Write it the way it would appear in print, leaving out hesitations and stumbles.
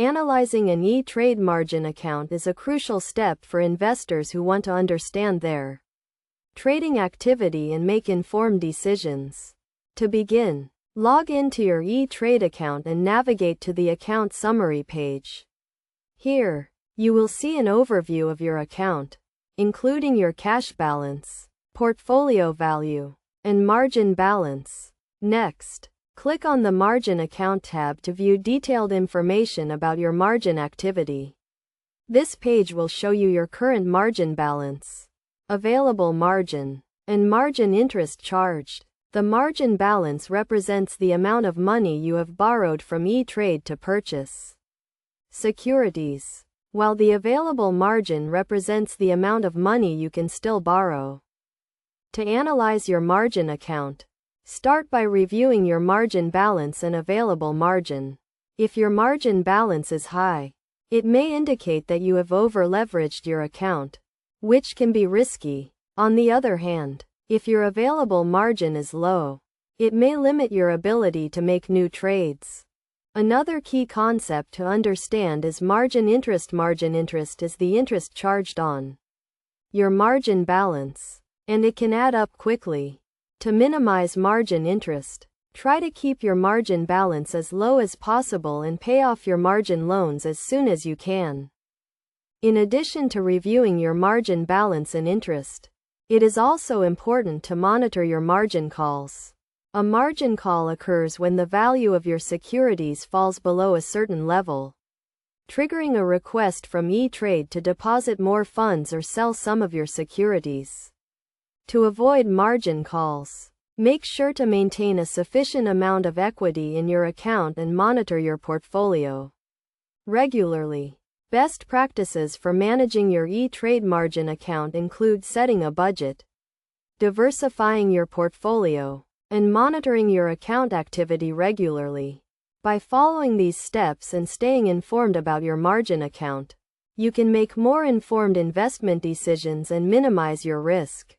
Analyzing an ETRADE margin account is a crucial step for investors who want to understand their trading activity and make informed decisions. To begin, log into your ETRADE account and navigate to the account summary page. Here, you will see an overview of your account, including your cash balance, portfolio value, and margin balance. Next, click on the Margin Account tab to view detailed information about your margin activity. This page will show you your current margin balance, available margin, and margin interest charged. The margin balance represents the amount of money you have borrowed from ETRADE to purchase securities, while the available margin represents the amount of money you can still borrow. To analyze your margin account, start by reviewing your margin balance and available margin. If your margin balance is high, it may indicate that you have over-leveraged your account, which can be risky. On the other hand, if your available margin is low, it may limit your ability to make new trades. Another key concept to understand is margin interest. Margin interest is the interest charged on your margin balance, and it can add up quickly. To minimize margin interest, try to keep your margin balance as low as possible and pay off your margin loans as soon as you can. In addition to reviewing your margin balance and interest, it is also important to monitor your margin calls. A margin call occurs when the value of your securities falls below a certain level, triggering a request from ETRADE to deposit more funds or sell some of your securities. To avoid margin calls, make sure to maintain a sufficient amount of equity in your account and monitor your portfolio regularly. Best practices for managing your ETRADE margin account include setting a budget, diversifying your portfolio, and monitoring your account activity regularly. By following these steps and staying informed about your margin account, you can make more informed investment decisions and minimize your risk.